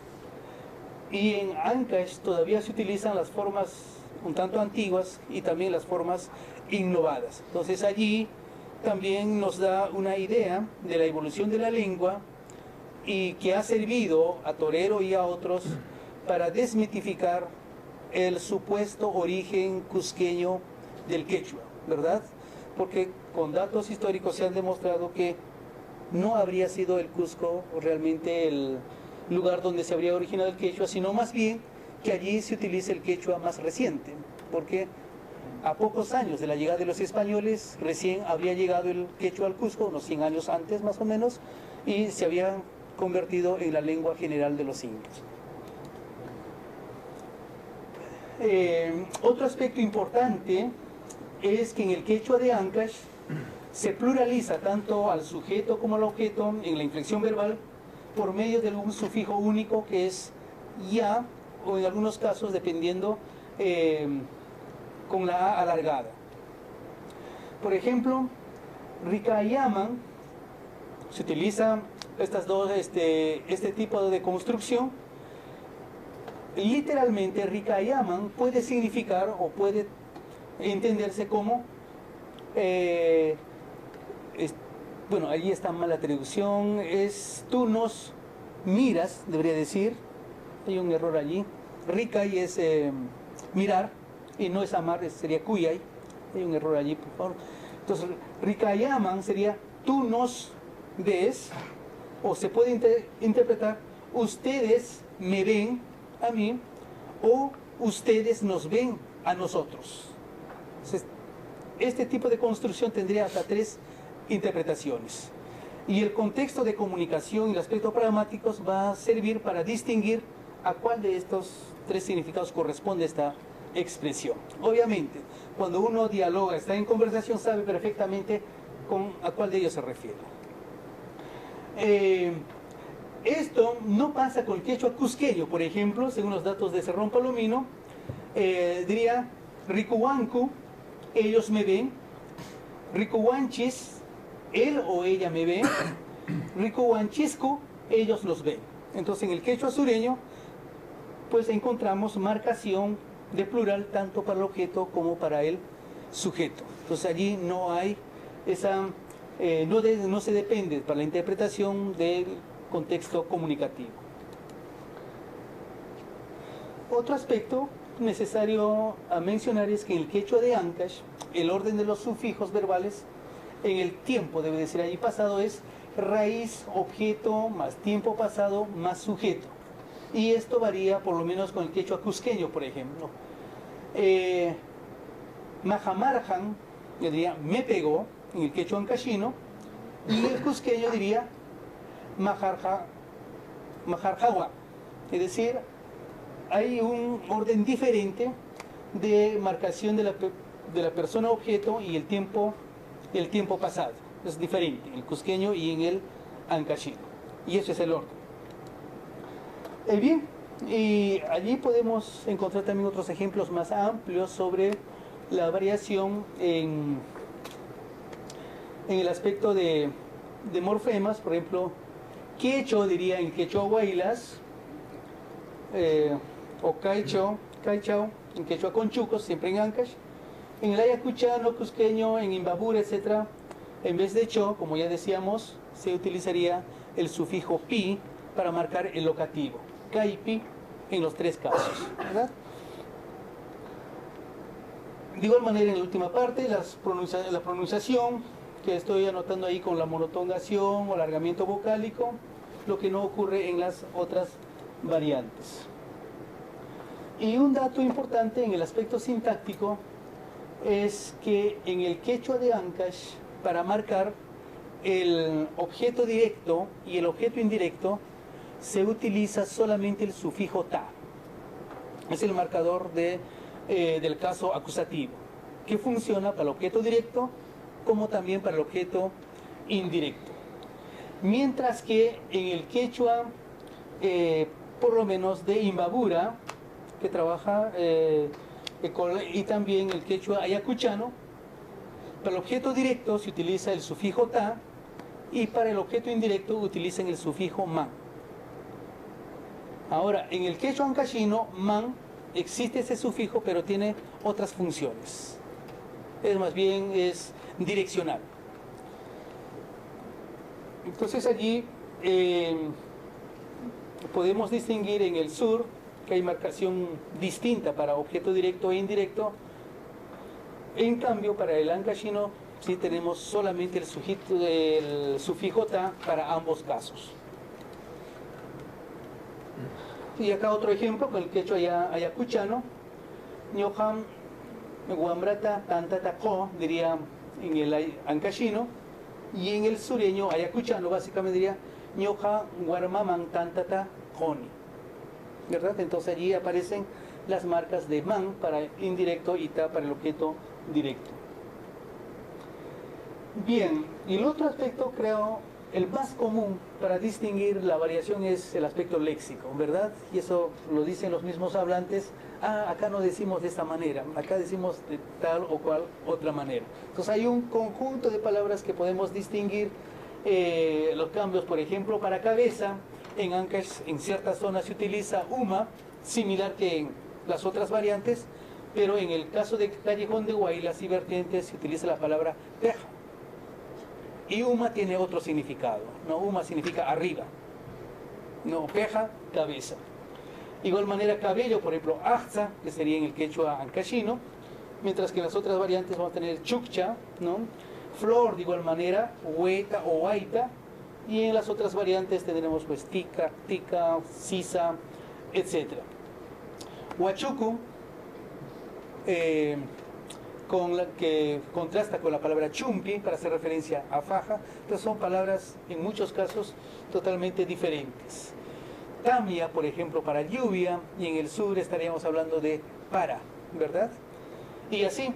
Y en Ancash todavía se utilizan las formas un tanto antiguas y también las formas innovadas. Entonces allí también nos da una idea de la evolución de la lengua y que ha servido a Torero y a otros para desmitificar el supuesto origen cusqueño del quechua, ¿verdad? Porque con datos históricos se han demostrado que no habría sido el Cusco realmente el lugar donde se habría originado el quechua, sino más bien que allí se utiliza el quechua más reciente, porque a pocos años de la llegada de los españoles, recién habría llegado el quechua al Cusco, unos 100 años antes más o menos, y se había convertido en la lengua general de los incas. Otro aspecto importante es que en el quechua de Ancash se pluraliza tanto al sujeto como al objeto en la inflexión verbal por medio de un sufijo único que es ya, o en algunos casos dependiendo con la A alargada. Por ejemplo, Rikayaman, se utiliza este tipo de construcción. Literalmente Rikayaman puede significar o puede entenderse como bueno, allí está mal la traducción, es tú nos miras, debería decir, hay un error allí. Rikai es mirar y no es amar, sería kuyay, hay un error allí, por favor. Entonces Rikayaman sería tú nos ves, o se puede interpretar ustedes me ven a mí, o ustedes nos ven a nosotros. Entonces, este tipo de construcción tendría hasta 3 interpretaciones. Y el contexto de comunicación y el aspecto pragmático va a servir para distinguir a cuál de estos 3 significados corresponde esta expresión. Obviamente, cuando uno dialoga, está en conversación, sabe perfectamente a cuál de ellos se refiere. Esto no pasa con el quechua cusqueño, por ejemplo, según los datos de Cerrón Palomino, diría Ricuancu, ellos me ven, Ricuanchis, él o ella me ve, Ricuanchiscu, ellos los ven. Entonces en el quechua sureño pues encontramos marcación de plural tanto para el objeto como para el sujeto. Entonces allí no hay esa, no se depende para la interpretación del contexto comunicativo. Otro aspecto necesario a mencionar es que en el quechua de Ancash el orden de los sufijos verbales en el tiempo, debe decir allí pasado, es raíz, objeto, más tiempo pasado, más sujeto. Y esto varía por lo menos con el quechua cusqueño, por ejemplo. Majamarjan, yo diría me pegó, en el quechua ancashino, y el cusqueño diría majarjawa. Es decir, hay un orden diferente de marcación de la persona objeto y el tiempo pasado. Es diferente en el cusqueño y en el ancashino. Y ese es el orden. Bien, y allí podemos encontrar también otros ejemplos más amplios sobre la variación en el aspecto de morfemas. Por ejemplo, quecho diría en quechua huaylas, o caichao en quechua conchucos, siempre en Ancash. En el ayacuchano, cusqueño, en Imbabura, etc., en vez de cho, como ya decíamos, se utilizaría el sufijo pi para marcar el locativo. Caipi en los 3 casos, ¿verdad? De igual manera, en la última parte, la pronunciación, que estoy anotando ahí con la monotongación o alargamiento vocálico, lo que no ocurre en las otras variantes. Y un dato importante en el aspecto sintáctico es que en el quechua de Ancash, para marcar el objeto directo y el objeto indirecto, se utiliza solamente el sufijo ta. Es el marcador del caso acusativo, que funciona para el objeto directo como también para el objeto indirecto. Mientras que en el quechua, por lo menos de Imbabura, que trabaja, y también el quechua ayacuchano, para el objeto directo se utiliza el sufijo ta y para el objeto indirecto utilizan el sufijo man. Ahora, en el quechua ancashino, man, existe ese sufijo, pero tiene otras funciones. Es más bien, es direccional. Entonces allí podemos distinguir en el sur que hay marcación distinta para objeto directo e indirecto. En cambio, para el ancashino sí tenemos solamente el sufijo ta para ambos casos. Y acá otro ejemplo con el quechua ayacuchano. Ñoham guambrata tantata ko, diría en el ancashino. Y en el sureño ayacuchano básicamente diría ñoja guarmaman tantata koni, ¿verdad? Entonces allí aparecen las marcas de man para indirecto y ta para el objeto directo. Bien, y el otro aspecto, creo, el más común para distinguir la variación es el aspecto léxico, ¿verdad? Y eso lo dicen los mismos hablantes. Acá no decimos de esta manera, acá decimos de tal o cual otra manera. Entonces hay un conjunto de palabras que podemos distinguir los cambios. Por ejemplo, para cabeza, en Ancash en ciertas zonas se utiliza uma, similar que en las otras variantes, pero en el caso de Callejón de Huaylas y vertientes se utiliza la palabra peja. Y uma tiene otro significado, ¿no? Uma significa arriba, no, peja, cabeza. Igual manera cabello, por ejemplo, ahza, que sería en el quechua ancashino, mientras que en las otras variantes vamos a tener chukcha, ¿no? Flor, de igual manera, hueta o huaita, y en las otras variantes tendremos pues tica, tica, sisa, etc. Huachucu, con la que contrasta con la palabra chumpi para hacer referencia a faja. Entonces son palabras en muchos casos totalmente diferentes. Tamia, por ejemplo, para lluvia, y en el sur estaríamos hablando de para, ¿verdad? Y así,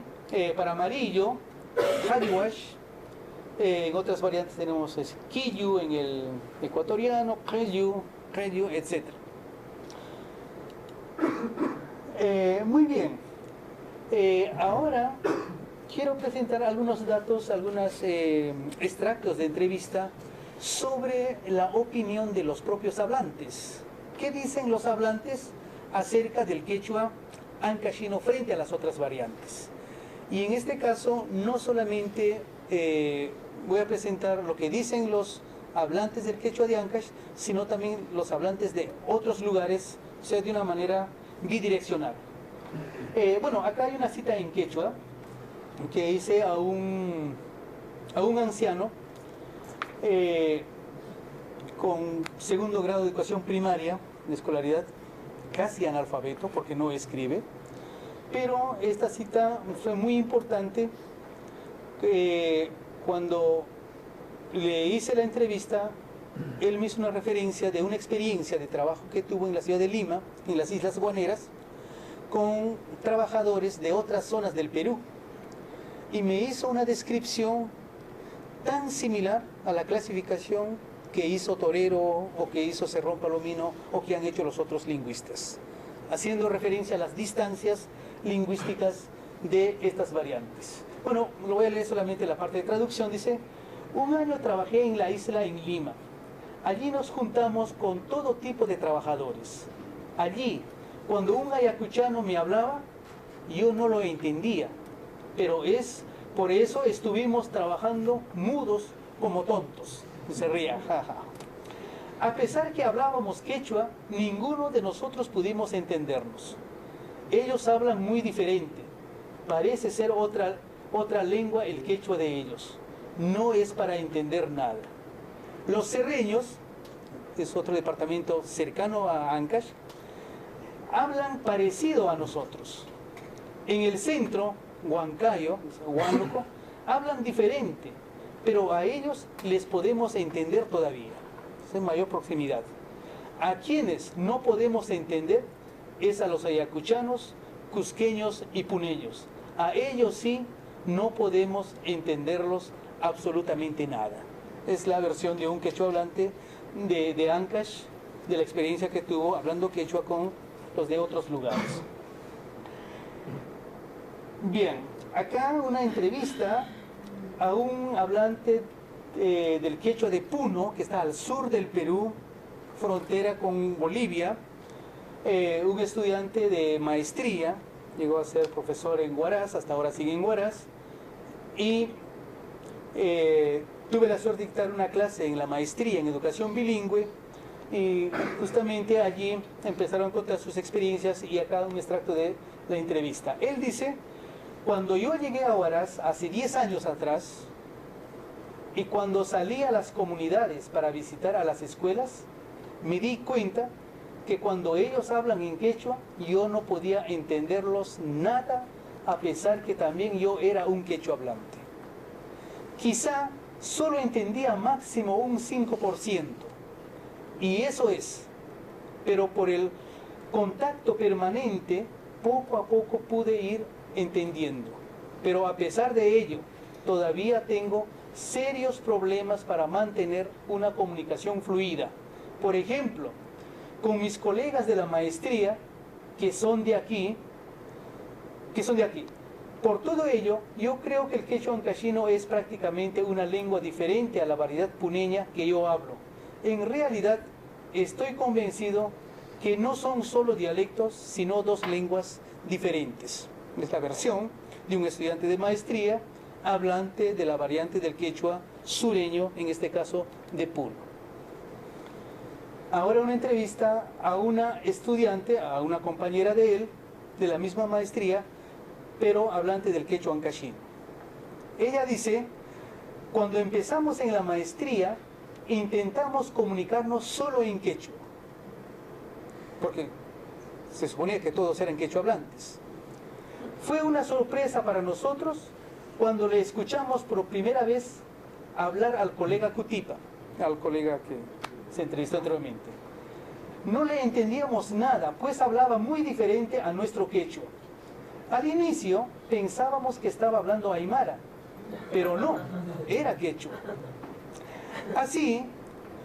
para amarillo, hadiwash, en otras variantes tenemos kiyu en el ecuatoriano, kreyu, etc. Muy bien. Ahora quiero presentar algunos datos, algunos extractos de entrevista sobre la opinión de los propios hablantes. ¿Qué dicen los hablantes acerca del quechua ancashino frente a las otras variantes? Y en este caso no solamente voy a presentar lo que dicen los hablantes del quechua de Ancash, sino también los hablantes de otros lugares, o sea, de una manera bidireccional. Bueno, acá hay una cita en quechua que hice a un anciano con segundo grado de educación primaria, de escolaridad, casi analfabeto porque no escribe, pero esta cita fue muy importante. Cuando le hice la entrevista, él me hizo una referencia de una experiencia de trabajo que tuvo en la ciudad de Lima, en las Islas Guaneras, con trabajadores de otras zonas del Perú, y me hizo una descripción tan similar a la clasificación que hizo Torero o que hizo Cerrón Palomino o que han hecho los otros lingüistas, haciendo referencia a las distancias lingüísticas de estas variantes. Bueno, lo voy a leer solamente la parte de traducción. Dice: un año trabajé en la isla en Lima. Allí nos juntamos con todo tipo de trabajadores. Allí, cuando un ayacuchano me hablaba, yo no lo entendía, pero por eso estuvimos trabajando mudos como tontos. Y se ría, jaja. A pesar que hablábamos quechua, ninguno de nosotros pudimos entendernos. Ellos hablan muy diferente. Parece ser otra lengua el quechua de ellos. No es para entender nada. Los cerreños, es otro departamento cercano a Ancash, hablan parecido a nosotros. En el centro, Huancayo, Huánuco, hablan diferente, pero a ellos les podemos entender todavía. Es mayor proximidad. A quienes no podemos entender es a los ayacuchanos, cusqueños y puneños. A ellos sí no podemos entenderlos absolutamente nada. Es la versión de un quechua hablante de Ancash, de la experiencia que tuvo hablando quechua con los de otros lugares. Bien, acá una entrevista a un hablante del quechua de Puno, que está al sur del Perú, frontera con Bolivia, un estudiante de maestría, llegó a ser profesor en Huaraz, hasta ahora sigue en Huaraz, y tuve la suerte de dictar una clase en la maestría en educación bilingüe, y justamente allí empezaron a contar sus experiencias, y acá un extracto de la entrevista. Él dice: cuando yo llegué a Huaraz hace 10 años atrás, y cuando salí a las comunidades para visitar a las escuelas, me di cuenta que cuando ellos hablan en quechua, yo no podía entenderlos nada, a pesar que también yo era un quechua hablante. Quizá solo entendía máximo un 5%, y eso es, pero por el contacto permanente, poco a poco pude ir entendiendo. Pero a pesar de ello, todavía tengo serios problemas para mantener una comunicación fluida. Por ejemplo, con mis colegas de la maestría, que son de aquí. Por todo ello, yo creo que el quechua ancashino es prácticamente una lengua diferente a la variedad puneña que yo hablo. En realidad, estoy convencido que no son solo dialectos, sino dos lenguas diferentes. Es la versión de un estudiante de maestría hablante de la variante del quechua sureño, en este caso de Puno. Ahora una entrevista a una estudiante, a una compañera de él, de la misma maestría, pero hablante del quechua ancashino. Ella dice: cuando empezamos en la maestría, intentamos comunicarnos solo en quechua, porque se suponía que todos eran quechua hablantes. Fue una sorpresa para nosotros cuando le escuchamos por primera vez hablar al colega Cutipa, al colega que se entrevistó anteriormente. No le entendíamos nada, pues hablaba muy diferente a nuestro quechua. Al inicio pensábamos que estaba hablando aymara, pero no, era quechua. Así,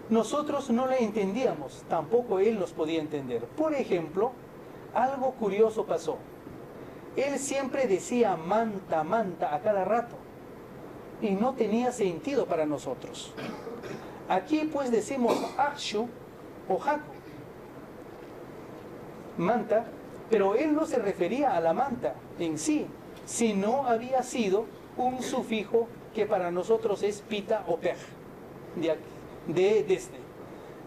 nosotros no le entendíamos, tampoco él nos podía entender. Por ejemplo, algo curioso pasó. Él siempre decía manta, manta a cada rato, y no tenía sentido para nosotros. Aquí pues decimos akshu o jaco, manta, pero él no se refería a la manta en sí, sino había sido un sufijo que para nosotros es pita o pej, desde.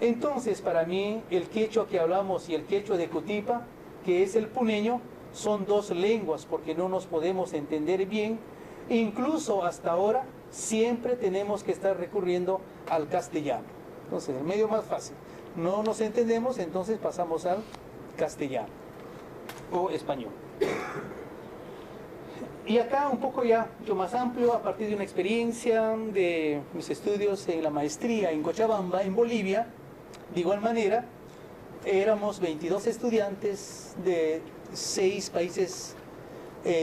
Entonces, para mí, el quechua que hablamos y el quechua de Cutipa, que es el puneño, son dos lenguas, porque no nos podemos entender bien. Incluso hasta ahora siempre tenemos que estar recurriendo al castellano. Entonces, el medio más fácil. No nos entendemos, entonces pasamos al castellano o español. Y acá un poco ya mucho más amplio, a partir de una experiencia de mis estudios en la maestría en Cochabamba, en Bolivia. De igual manera, éramos 22 estudiantes de 6 países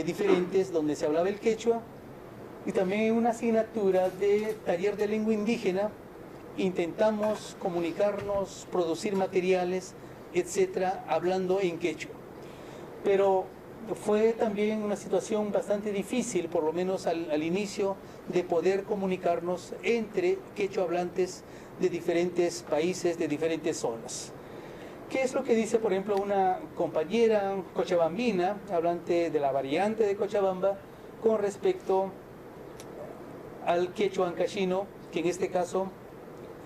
diferentes donde se hablaba el quechua, y también en una asignatura de taller de lengua indígena intentamos comunicarnos, producir materiales, etcétera, hablando en quechua. Pero fue también una situación bastante difícil, por lo menos al inicio, de poder comunicarnos entre quechua hablantes de diferentes países, de diferentes zonas. ¿Qué es lo que dice, por ejemplo, una compañera cochabambina, hablante de la variante de Cochabamba, con respecto al quechua ancashino, que en este caso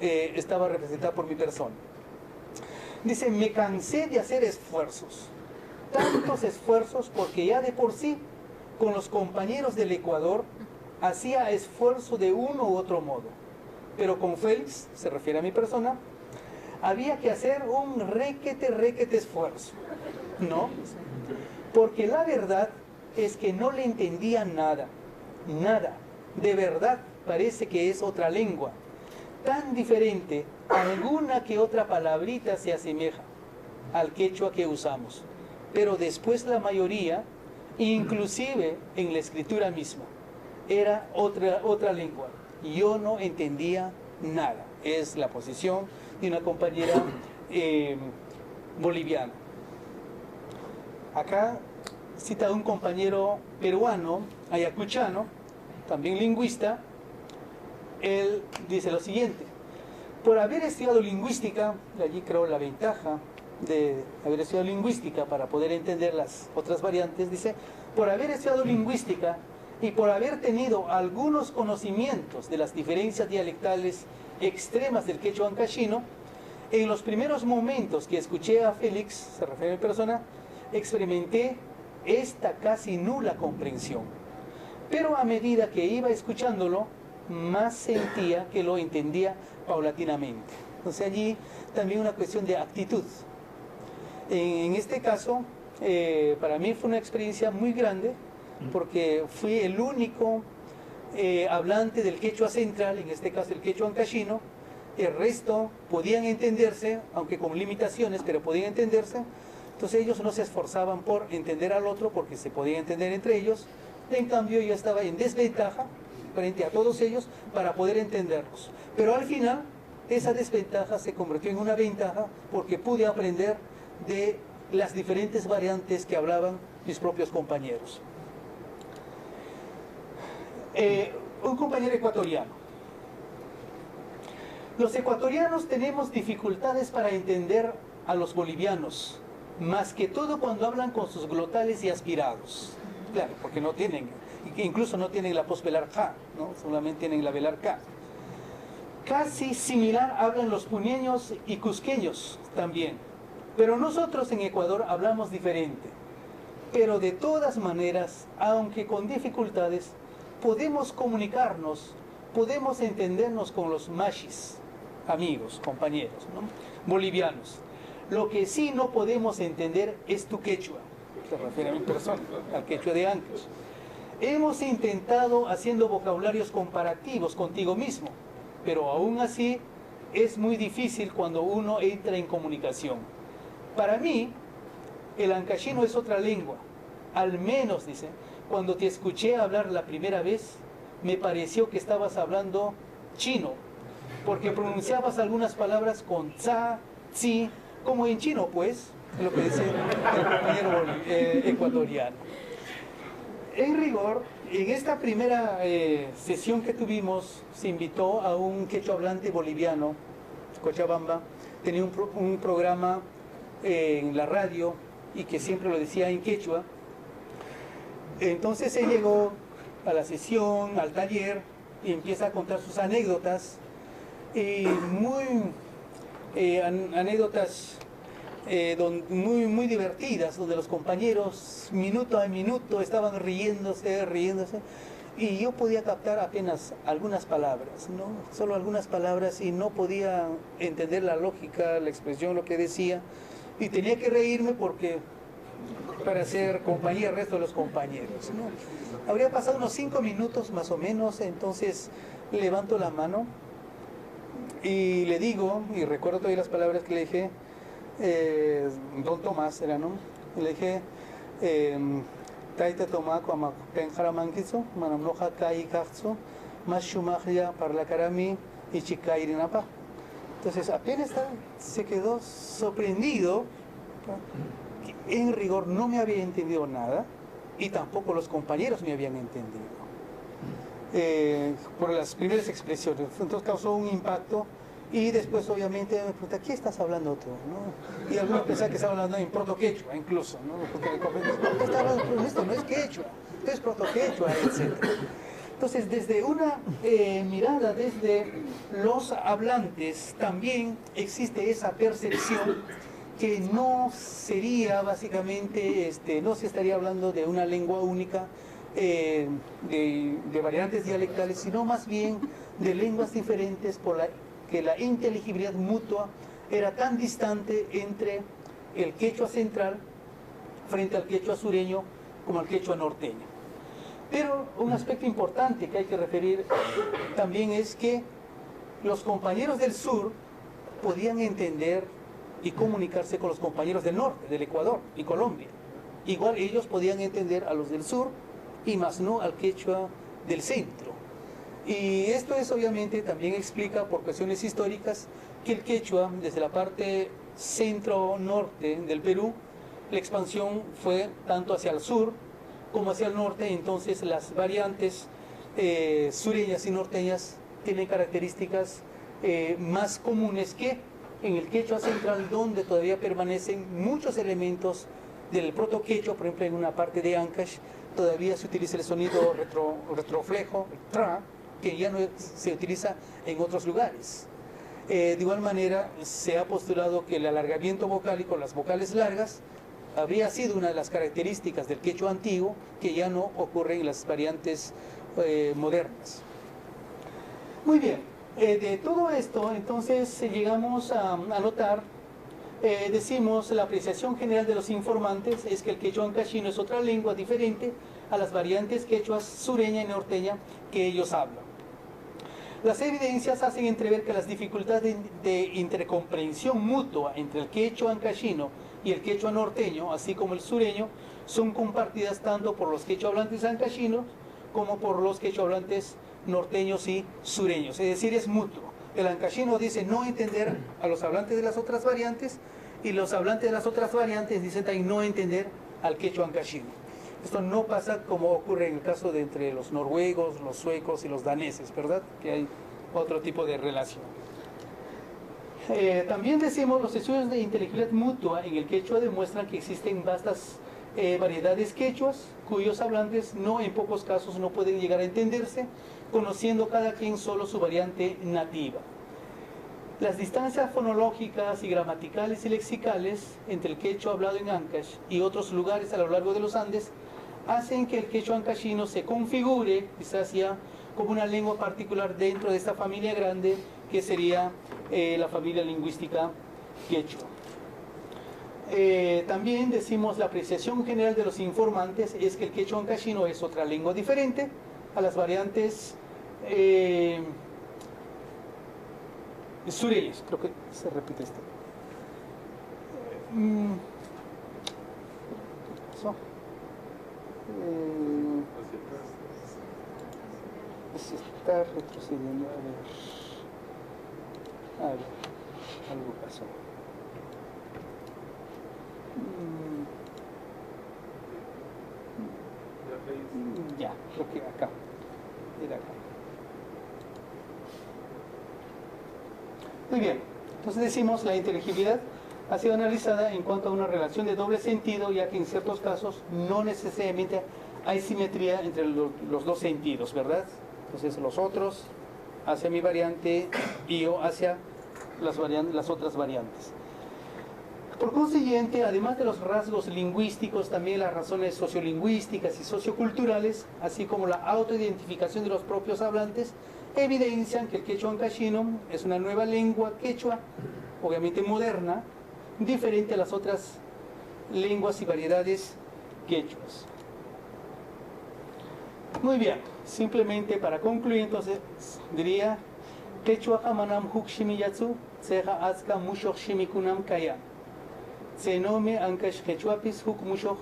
estaba representada por mi persona? Dice: me cansé de hacer esfuerzos, tantos esfuerzos, porque ya de por sí, con los compañeros del Ecuador, hacía esfuerzo de uno u otro modo. Pero con Félix, se refiere a mi persona, había que hacer un requete esfuerzo, ¿no? Porque la verdad es que no le entendía nada, nada. De verdad parece que es otra lengua, tan diferente, alguna que otra palabrita se asemeja al quechua que usamos, pero después la mayoría, inclusive en la escritura misma, era otra lengua. Yo no entendía nada. Es la posición de una compañera boliviana. Acá cita a un compañero peruano, ayacuchano, también lingüista. Él dice lo siguiente: por haber estudiado lingüística, de allí creo la ventaja de haber estudiado lingüística para poder entender las otras variantes, dice, por haber estudiado lingüística y por haber tenido algunos conocimientos de las diferencias dialectales extremas del quechua ancashino, en los primeros momentos que escuché a Félix, se refiere a mi persona, experimenté esta casi nula comprensión. Pero a medida que iba escuchándolo, más sentía que lo entendía paulatinamente. Entonces allí también una cuestión de actitud. En este caso, para mí fue una experiencia muy grande, porque fui el único hablante del quechua central, en este caso el quechua ancashino. El resto podían entenderse, aunque con limitaciones, pero podían entenderse. Entonces ellos no se esforzaban por entender al otro porque se podían entender entre ellos. En cambio yo estaba en desventaja frente a todos ellos para poder entenderlos. Pero al final esa desventaja se convirtió en una ventaja porque pude aprender de las diferentes variantes que hablaban mis propios compañeros. Un compañero ecuatoriano. Los ecuatorianos tenemos dificultades para entender a los bolivianos, más que todo cuando hablan con sus glotales y aspirados. Claro, porque no tienen, incluso no tienen la posvelar K, ¿no? Solamente tienen la velar K. Casi similar hablan los puneños y cusqueños también. Pero nosotros en Ecuador hablamos diferente. Pero de todas maneras, aunque con dificultades, podemos comunicarnos, podemos entendernos con los machis, amigos, compañeros, ¿no? Bolivianos. Lo que sí no podemos entender es tu quechua. Se refiere a mi persona, al quechua de Ancash. Hemos intentado haciendo vocabularios comparativos contigo mismo, pero aún así es muy difícil cuando uno entra en comunicación. Para mí, el ancashino es otra lengua. Al menos, dice, cuando te escuché hablar la primera vez, me pareció que estabas hablando chino, porque pronunciabas algunas palabras con tsa, tsi, como en chino, pues, lo que dice el compañero ecuatoriano. En rigor, en esta primera sesión que tuvimos, se invitó a un quechua hablante boliviano, Cochabamba, tenía un programa en la radio y que siempre lo decía en quechua. Entonces él llegó a la sesión, al taller, y empieza a contar sus anécdotas, y anécdotas muy divertidas, donde los compañeros minuto a minuto estaban riéndose, y yo podía captar apenas algunas palabras, ¿no? Solo algunas palabras, y no podía entender la lógica, la expresión, lo que decía, y tenía que reírme porque para hacer compañía al resto de los compañeros, ¿no? Habría pasado unos 5 minutos más o menos, entonces levanto la mano y le digo, y recuerdo todavía las palabras que le dije, don Tomás era, ¿no? Y le dije, Taita Tomaco ama penjaramanquizo, manamnoja kai kafzo, más shumahya parlakarami y chikairinapa. Entonces apenas se quedó sorprendido. En rigor no me había entendido nada y tampoco los compañeros me habían entendido por las primeras expresiones. Entonces causó un impacto y después obviamente me pregunta, ¿qué estás hablando tú? ¿No? Y algunos pensaban que estaba hablando en proto-quechua incluso, ¿no? Porque ¿qué está hablando? Esto no es quechua, esto es proto-quechua, etc. Entonces desde una mirada desde los hablantes también existe esa percepción que no sería básicamente, no se estaría hablando de una lengua única, de variantes dialectales, sino más bien de lenguas diferentes por que la inteligibilidad mutua era tan distante entre el quechua central frente al quechua sureño como al quechua norteño. Pero un aspecto importante que hay que referir también es que los compañeros del sur podían entender y comunicarse con los compañeros del norte, del Ecuador y Colombia. Igual ellos podían entender a los del sur y más no al quechua del centro. Y esto es obviamente también explica por cuestiones históricas que el quechua desde la parte centro-norte del Perú, la expansión fue tanto hacia el sur como hacia el norte, entonces las variantes sureñas y norteñas tienen características más comunes que en el quechua central, donde todavía permanecen muchos elementos del proto-quechua. Por ejemplo, en una parte de Ancash todavía se utiliza el sonido retroflejo, tra, que ya no se utiliza en otros lugares. De igual manera, se ha postulado que el alargamiento vocálico, las vocales largas, habría sido una de las características del quechua antiguo, que ya no ocurre en las variantes modernas. Muy bien, de todo esto, entonces, llegamos a notar, decimos, la apreciación general de los informantes es que el quechua ancashino es otra lengua diferente a las variantes quechuas sureña y norteña que ellos hablan. Las evidencias hacen entrever que las dificultades de intercomprensión mutua entre el quechua ancashino y el quechua norteño, así como el sureño, son compartidas tanto por los quechua hablantes ancashinos como por los quechua hablantes norteños y sureños. Es decir, es mutuo. El ancashino dice no entender a los hablantes de las otras variantes, y los hablantes de las otras variantes dicen también no entender al quechua ancashino. Esto no pasa como ocurre en el caso de entre los noruegos, los suecos y los daneses, ¿verdad? Que hay otro tipo de relación. También decimos, los estudios de inteligibilidad mutua en el quechua demuestran que existen vastas variedades quechuas, cuyos hablantes en pocos casos no pueden llegar a entenderse, conociendo cada quien solo su variante nativa. Las distancias fonológicas y gramaticales y lexicales entre el quechua hablado en Ancash y otros lugares a lo largo de los Andes hacen que el quechua ancashino se configure quizás ya como una lengua particular dentro de esta familia grande que sería la familia lingüística quechua. También decimos, la apreciación general de los informantes es que el quechua ancashino es otra lengua diferente a las variantes sureñas. Creo que se repite esto. Se está retrocediendo. A ver, algo pasó. Ya, creo que acá. Era acá. Muy bien, entonces decimos, la inteligibilidad ha sido analizada en cuanto a una relación de doble sentido, ya que en ciertos casos no necesariamente hay simetría entre los dos sentidos, ¿verdad? Entonces los otros hacia mi variante y yo hacia las otras variantes. Por consiguiente, además de los rasgos lingüísticos, también las razones sociolingüísticas y socioculturales, así como la autoidentificación de los propios hablantes, evidencian que el quechua ancashino es una nueva lengua quechua, obviamente moderna, diferente a las otras lenguas y variedades quechuas. Muy bien, simplemente para concluir, entonces diría: quechua hamanam huk shimiyatsu, tseja azka mushok shimikunam kaya. Tsenome ancash quechuapis huk mushok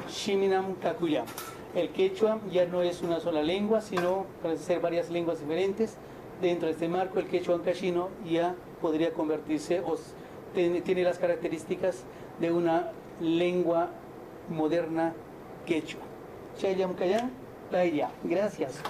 shiminam kakuyam. El quechua ya no es una sola lengua, sino parece ser varias lenguas diferentes. Dentro de este marco, el quechua ancashino ya podría convertirse, o tiene las características de una lengua moderna quechua. Chayam Kaya, Playa. Gracias.